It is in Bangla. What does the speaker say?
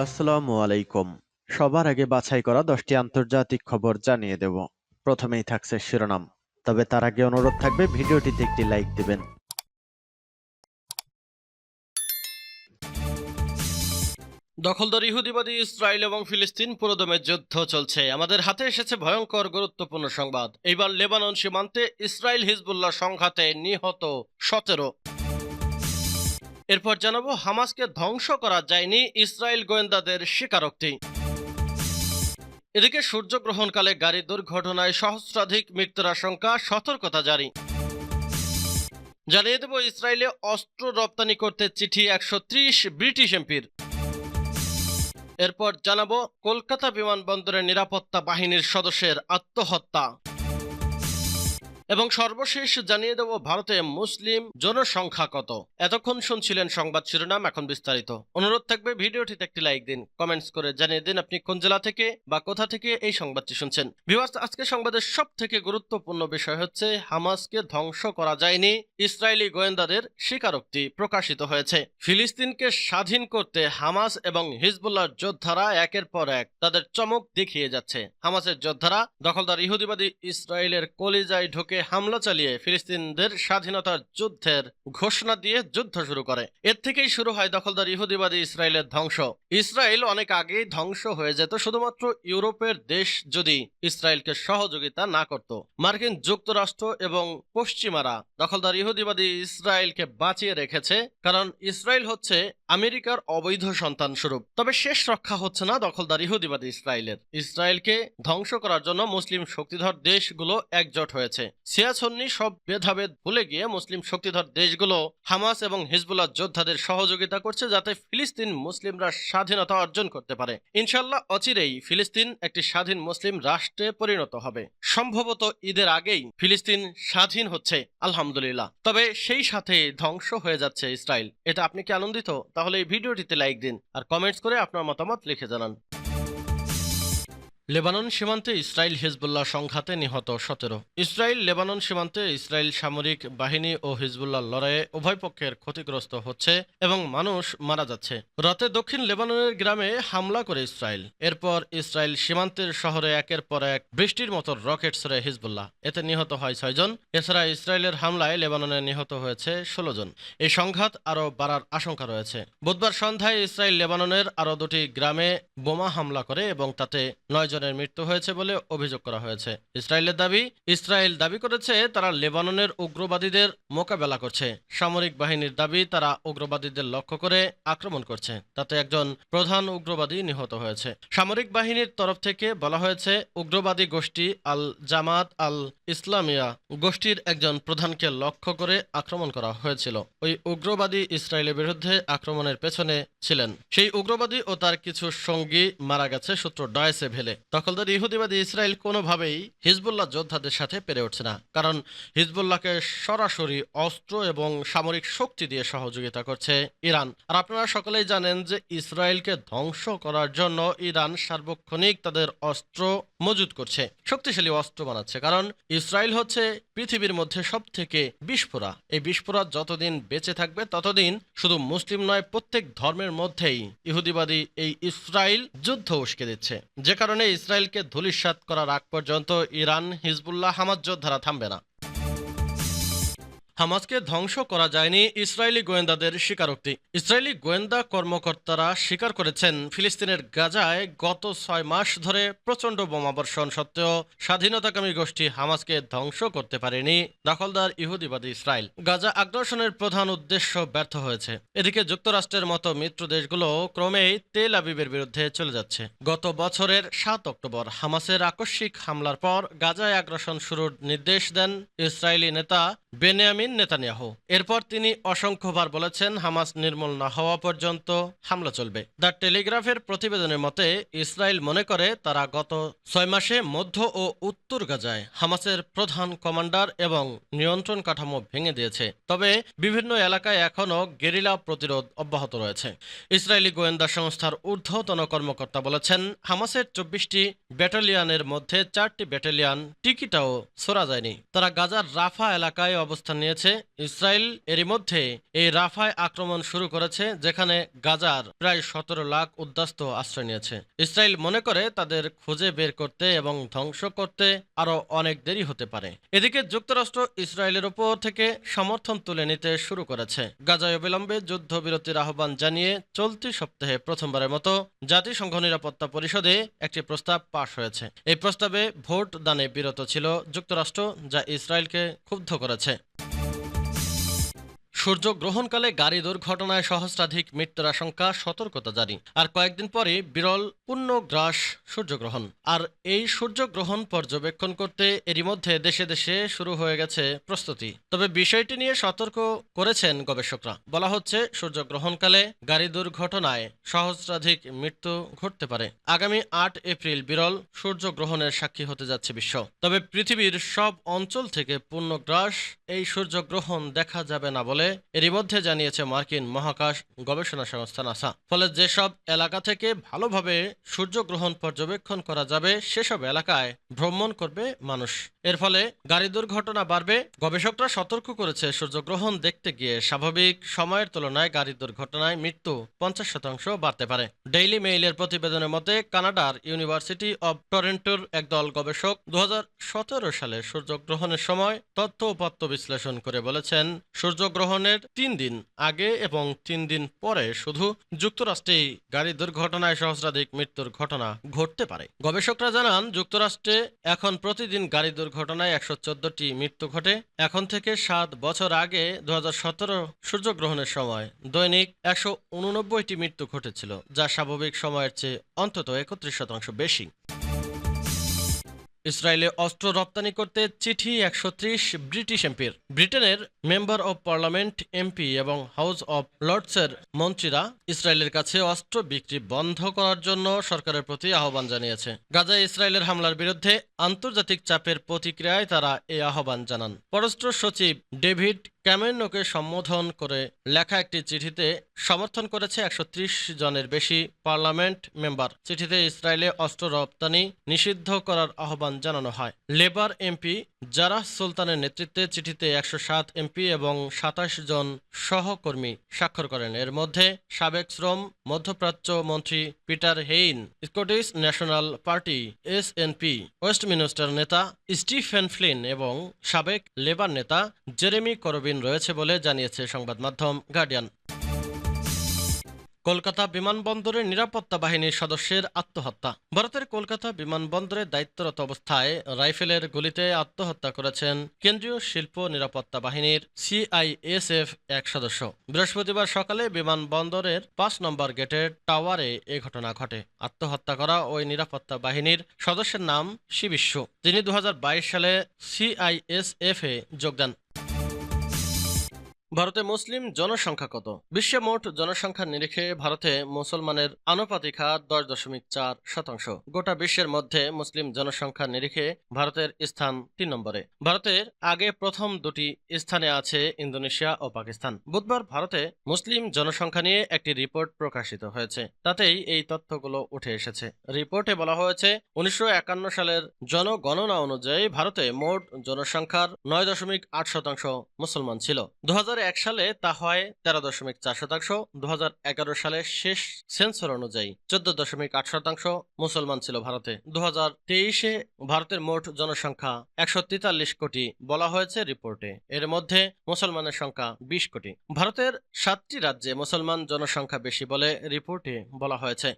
আসসালামু আলাইকুম। সবার আগে বাছাই করা 10টি আন্তর্জাতিক খবর জানিয়ে দেব। প্রথমেই থাকছে শিরোনাম। তবে তার আগে অনুরোধ থাকবে ভিডিওটিতে একটি লাইক দিবেন। দখলদার ইহুদিবাদী ইসরায়েল এবং ফিলিস্তিন পুরোদমে যুদ্ধ চলছে। আমাদের হাতে এসেছে ভয়ঙ্কর গুরুত্বপূর্ণ সংবাদ। এইবার লেবানন সীমান্তে ইসরায়েল হিজবুল্লাহ সংঘাতে নিহত 17। এরপর জানাবো হামাসকে ধ্বংস করা যায়নি ইসরায়েল গোয়েন্দাদের স্বীকারোক্তি। এদিকে সূর্যগ্রহণকালে গাড়ি দুর্ঘটনায় সহস্রাধিক মৃত্যুর আশঙ্কা, সতর্কতা জারি। জানিয়ে দেব ইসরায়েলে অস্ত্র রপ্তানি করতে চিঠি 130 ব্রিটিশ এমপির। এরপর জানাবো কলকাতা বিমানবন্দরের নিরাপত্তা বাহিনীর সদস্যের আত্মহত্যা এবং সর্বশেষ জানিয়ে দেব ভারতে মুসলিম জনসংখ্যা কত। এতক্ষণ শুনছিলেন সংবাদ শিরোনাম, এখন বিস্তারিত। অনুরোধ থাকবে ভিডিওটিতে একটি লাইক দিন, কমেন্টস করে জানিয়ে দিন আপনি কোন জেলা থেকে বা কোথা থেকে এই সংবাদটি শুনছেন। ভিউয়ার্স, আজকে সংবাদের সব থেকে গুরুত্বপূর্ণ বিষয় হচ্ছে হামাসকে ধ্বংস করা যায়নি, ইসরায়েলি গোয়েন্দাদের স্বীকারোক্তি প্রকাশিত হয়েছে। ফিলিস্তিনকে স্বাধীন করতে হামাস এবং হিজবুল্লাহর যোদ্ধারা একের পর এক তাদের চমক দেখিয়ে যাচ্ছে। হামাসের যোদ্ধারা দখলদার ইহুদিবাদী ইসরায়েলের কলিজায় ঢুকে হামলা চালিয়ে ফিলিস্তিনদের স্বাধীনতার যুদ্ধের ঘোষণা দিয়ে যুদ্ধ শুরু করে। এর থেকেই শুরু হয় দখলদার ইহুদিবাদী ইসরায়েলের ধ্বংস। ইসরায়েল অনেক আগেই ধ্বংস হয়ে যেত শুধুমাত্র ইউরোপের দেশ যদি ইসরায়েলকে সহযোগিতা না করত। মার্কিন যুক্তরাষ্ট্র এবং পশ্চিমারা দখলদার ইহুদিবাদী ইসরায়েলকে বাঁচিয়ে রেখেছে, কারণ ইসরায়েল হচ্ছে আমেরিকার অবৈধ সন্তান স্বরূপ। তবে শেষ রক্ষা হচ্ছে না দখলদার ইহুদিবাদী ইসরায়েলের। ইসরায়েলকে ধ্বংস করার জন্য মুসলিম শক্তিধর দেশগুলো একজোট হয়েছে। সিয়াসন্নি সব ভেদাভেদ ভুলে গিয়ে মুসলিম শক্তিধর দেশগুলো হামাস এবং হিজবুল্লাহ যোদ্ধাদের সহযোগিতা করছে, যাতে ফিলিস্তিন মুসলিমরা স্বাধীনতা অর্জন করতে পারে। ইনশাল্লাহ অচিরেই ফিলিস্তিন একটি স্বাধীন মুসলিম রাষ্ট্রে পরিণত হবে। সম্ভবত ঈদের আগেই ফিলিস্তিন স্বাধীন হচ্ছে, আলহামদুলিল্লাহ। তবে সেই সাথে ধ্বংস হয়ে যাচ্ছে ইসরায়েল। এটা আপনি কি আনন্দিত? তাহলে এই ভিডিওটিতে লাইক দিন আর কমেন্টস করে আপনার মতামত লিখে জানান। লেবানন সীমান্তে ইসরায়েল হিজবুল্লাহ সংঘাতে নিহত 17। ইসরায়েল লেবানন সীমান্তে ইসরায়েল সামরিক বাহিনী ও হিজবুল্লাহ লড়াইয়ে উভয় পক্ষের ক্ষতিগ্রস্ত হচ্ছে এবং মানুষ মারা যাচ্ছে। রাতে দক্ষিণ লেবাননের গ্রামে হামলা করে ইসরায়েল। এরপর ইসরায়েল সীমান্তের শহরে একের পর এক বৃষ্টির মতো রকেট ছড়ে হিজবুল্লাহ। এতে নিহত হয় 6 জন। এছাড়া ইসরায়েলের হামলায় লেবাননে নিহত হয়েছে 16 জন। এই সংঘাত আরও বাড়ার আশঙ্কা রয়েছে। বুধবার সন্ধ্যায় ইসরায়েল লেবাননের আরও 2টি গ্রামে বোমা হামলা করে এবং তাতে 9 জনের মৃত্যু হয়েছে বলে অভিযোগ করা হয়েছে। ইসরায়েল দাবি করেছে তারা লেবাননের উগ্রবাদীদের মোকাবেলা করছে। সামরিক বাহিনীর দাবি তারা উগ্রবাদীদের লক্ষ্য করে আক্রমণ করছে। তাতে একজন প্রধান উগ্রবাদী নিহত হয়েছে। সামরিক বাহিনীর তরফ থেকে বলা হয়েছে উগ্রবাদী গোষ্ঠী আল জামাত আল ইসলামিয়া গোষ্ঠীর একজন প্রধানকে লক্ষ্য করে আক্রমণ করা হয়েছিল। ওই উগ্রবাদী ইসরায়েলের বিরুদ্ধে আক্রমণের পেছনে ছিলেন। সেই উগ্রবাদী ও তার কিছু সঙ্গী মারা গেছে, সূত্র ডয়েচে ভেলে। দখলদার ইহুদিবাদী ইসরায়েল কোনোভাবেই হিজবুল্লাহ যোদ্ধাদের সাথে পেরে উঠছে না, কারণ হিজবুল্লাহকে সরাসরি অস্ত্র এবং সামরিক শক্তি দিয়ে সহযোগিতা করছে ইরান। আর আপনারা সকলেই জানেন যে ইসরায়েলকে ধ্বংস করার জন্য ইরান সার্বক্ষণিক তাদের অস্ত্র মজুত করছে, শক্তিশালী অস্ত্র বানাচ্ছে। কারণ ইসরায়েল হচ্ছে পৃথিবীর মধ্যে সব থেকে বিস্ফোরা। এই বিস্ফোরা যতদিন বেঁচে থাকবে ততদিন শুধু মুসলিম নয়, প্রত্যেক ধর্মের মধ্যেই ইহুদিবাদী এই ইসরায়েল যুদ্ধ উস্কে দিচ্ছে। যে কারণে ইসরায়েলকে ধূলিসাৎ করার আগ পর্যন্ত ইরান, হিজবুল্লাহ, হামাস যোদ্ধারা থামবে না। হামাসকে ধ্বংস করা যায়নি, ইসরায়েলি গোয়েন্দাদের স্বীকারোক্তি। ইসরায়েলি গোয়েন্দা কর্মকর্তারা স্বীকার করেছেন ফিলিস্তিনের গাজায় গত 6 মাস ধরে প্রচণ্ড বোমাবর্ষণ সত্ত্বেও স্বাধীনতাকামী গোষ্ঠী হামাসকে ধ্বংস করতে পারেনি দখলদার ইহুদিবাদী ইসরায়েল। গাজা আগ্রাসনের প্রধান উদ্দেশ্য ব্যর্থ হয়েছে। এদিকে যুক্তরাষ্ট্রের মতো মিত্র দেশগুলো ক্রমেই তেল আবিবের বিরুদ্ধে চলে যাচ্ছে। গত বছরের 7 অক্টোবর হামাসের আকস্মিক হামলার পর গাজায় আগ্রাসন শুরুর নির্দেশ দেন ইসরায়েলি নেতা বেনিয়ামিন নেতানিয়াহু। এরপর তিনি অসংখ্যবার বলেছেন হামাস নির্মূল না হওয়া পর্যন্ত হামলা চলবে। দ্য টেলিগ্রাফের প্রতিবেদনের মতে ইসরায়েল মনে করে তারা গত 6 মাসে মধ্য ও উত্তর গাজায় হামাসের প্রধান কমান্ডার এবং নিয়ন্ত্রণ কাঠামো ভেঙে দিয়েছে। তবে বিভিন্ন এলাকায় এখনও গেরিলা প্রতিরোধ অব্যাহত রয়েছে। ইসরায়েলি গোয়েন্দা সংস্থার ঊর্ধ্বতন কর্মকর্তা বলেছেন হামাসের 24টি ব্যাটালিয়নের মধ্যে 4টি ব্যাটালিয়ন টিকিটাও ছোড়া যায়নি। তারা গাজার রাফা এলাকায় অবস্থান নিয়েছে ইসরায়েল। এরই মধ্যে এই রাফায় আক্রমণ শুরু করেছে, যেখানে গাজার প্রায় 17 লাখ উদ্বাস্তু আশ্রয় নিয়েছে। ইসরায়েল মনে করে তাদের খুঁজে বের করতে এবং ধ্বংস করতে আরও অনেক দেরি হতে পারে। এদিকে যুক্তরাষ্ট্র ইসরায়েলের উপর থেকে সমর্থন তুলে নিতে শুরু করেছে। গাজায় অবিলম্বে যুদ্ধবিরতির আহ্বান জানিয়ে চলতি সপ্তাহে প্রথমবারের মতো জাতিসংঘ নিরাপত্তা পরিষদে একটি প্রস্তাব পাশ হয়েছে। এই প্রস্তাবে ভোট দানে বিরত ছিল যুক্তরাষ্ট্র, যা ইসরায়েলকে ক্ষুব্ধ করেছে। সূর্যগ্রহণকালে গাড়ি দুর্ঘটনায় সহস্রাধিক মৃত্যুর আশঙ্কা, সতর্কতা জারি। আর কয়েকদিন পরে বিরল পূর্ণগ্রাস সূর্যগ্রহণ। আর এই সূর্যগ্রহণ পর্যবেক্ষণ করতে এরই মধ্যে দেশে দেশে শুরু হয়ে গেছে প্রস্তুতি। তবে বিষয়টি নিয়ে সতর্ক করেছেন গবেষকরা। বলা হচ্ছে, সূর্যগ্রহণকালে গাড়ি দুর্ঘটনায় সহস্রাধিক মৃত্যু ঘটতে পারে। আগামী 8 এপ্রিল বিরল সূর্যগ্রহণের সাক্ষী হতে যাচ্ছে বিশ্ব। তবে পৃথিবীর সব অঞ্চল থেকে পূর্ণগ্রাস এই সূর্যগ্রহণ দেখা যাবে না বলে এরই মধ্যে জানিয়েছে মার্কিন মহাকাশ গবেষণা সংস্থা নাসা। ফলে যেসব এলাকা থেকে ভালোভাবে সূর্যগ্রহণ পর্যবেক্ষণ করা যাবে সেসব এলাকায় ভ্রমণ করবে মানুষ। এর ফলে গাড়ি দুর্ঘটনা বাড়বে। গবেষকরা সতর্ক করেছে, সূর্যগ্রহণ দেখতে গিয়ে স্বাভাবিক সময়ের তুলনায় গাড়ি দুর্ঘটনায় মৃত্যু 50% বাড়তে পারে। ডেইলি মেইলের প্রতিবেদনের মতে কানাডার ইউনিভার্সিটি অব টরন্টোর একদল গবেষক 2017 সালে সূর্যগ্রহণের সময় তথ্য উপাত্ত বিশ্লেষণ করে বলেছেন, সূর্যগ্রহণের 3 দিন আগে এবং 3 দিন পরে শুধু যুক্তরাষ্ট্রেই গাড়ি দুর্ঘটনায় সহস্রাধিক মৃত্যুর ঘটনা ঘটতে পারে। গবেষকরা জানান, যুক্তরাষ্ট্রে এখন প্রতিদিন গাড়ি দুর্ঘটনায় 114টি মৃত্যু ঘটে। এখন থেকে 7 বছর আগে 2017 সূর্যগ্রহণের সময় দৈনিক 189টি মৃত্যু ঘটেছিল, যা স্বাভাবিক সময়ের চেয়ে অন্তত 31% বেশি। ইসরায়েলে অস্ত্র রপ্তানি করতে চিঠি 130 ব্রিটিশ এমপির। ব্রিটেনের মেম্বার অব পার্লামেন্ট এমপি এবং হাউস অব লর্ডসের মন্ত্রীরা ইসরায়েলের কাছে অস্ত্র বিক্রি বন্ধ করার জন্য সরকারের প্রতি আহ্বান জানিয়েছে। গাজায় ইসরায়েলের হামলার বিরুদ্ধে আন্তর্জাতিক চাপের প্রতিক্রিয়ায় তারা এই আহ্বান জানান। পররাষ্ট্র সচিব ডেভিড ক্যামেরনকে সম্বোধন করে লেখা একটি চিঠিতে সমর্থন করেছে 130 জনের বেশি পার্লামেন্ট মেম্বার। চিঠিতে ইসরায়েলে অস্ত্র রপ্তানি নিষিদ্ধ করার আহ্বান জানানো হয়। লেবার এমপি জারাহ সুলতানের নেতৃত্বে চিঠিতে 107 এমপি এবং 27 জন সহকর্মী স্বাক্ষর করেন। এর মধ্যে সাবেক শ্রম মধ্যপ্রাচ্য মন্ত্রী Peter Hain, Scottish National Party SNP Westminster নেতা স্টিফেন ফ্লিন এবং সাবেক লেবার নেতা জেরেমি করবিন রয়েছে বলে জানিয়েছে সংবাদ মাধ্যম গার্ডিয়ান। কলকাতা বিমানবন্দরের নিরাপত্তা বাহিনীর সদস্যের আত্মহত্যা। ভারতের কলকাতা বিমানবন্দরে দায়িত্বরত অবস্থায় রাইফেলের গুলিতে আত্মহত্যা করেছেন কেন্দ্রীয় শিল্প নিরাপত্তা বাহিনীর সিআইএসএফ এক সদস্য। বৃহস্পতিবার সকালে বিমানবন্দরের 5 নম্বর গেটের টাওয়ারে এ ঘটনা ঘটে। আত্মহত্যা করা ওই নিরাপত্তা বাহিনীর সদস্যের নাম শিবিশ্ব। তিনি 2022 সালে সিআইএসএফ এ যোগ দেন। ভারতে মুসলিম জনসংখ্যা কত? বিশ্বে মোট জনসংখ্যার নিরিখে ভারতে মুসলমানের আনুপাতিক হার 10.4%। গোটা বিশ্বের মধ্যে মুসলিম জনসংখ্যার নিরিখে ভারতের স্থান 3 নম্বরে। ভারতের আগে প্রথম দুটি স্থানে আছে ইন্দোনেশিয়া ও পাকিস্তান। বুধবার ভারতে মুসলিম জনসংখ্যা নিয়ে একটি রিপোর্ট প্রকাশিত হয়েছে। তাতেই এই তথ্যগুলো উঠে এসেছে। রিপোর্টে বলা হয়েছে, 1951 সালের জনগণনা অনুযায়ী ভারতে মোট জনসংখ্যার 9.8% মুসলমান ছিল। 2001 সালে তা হয় 13.4%। 2011 সালে শেষ সেন্সর অনুযায়ী 14.8% মুসলমান ছিল ভারতে। 2023-এ ভারতের মোট জনসংখ্যা 143 কোটি বলা হয়েছে রিপোর্টে। এর মধ্যে মুসলমানের সংখ্যা 20 কোটি। ভারতের 7টি রাজ্যে মুসলমান জনসংখ্যা বেশি বলে রিপোর্টে বলা হয়েছে।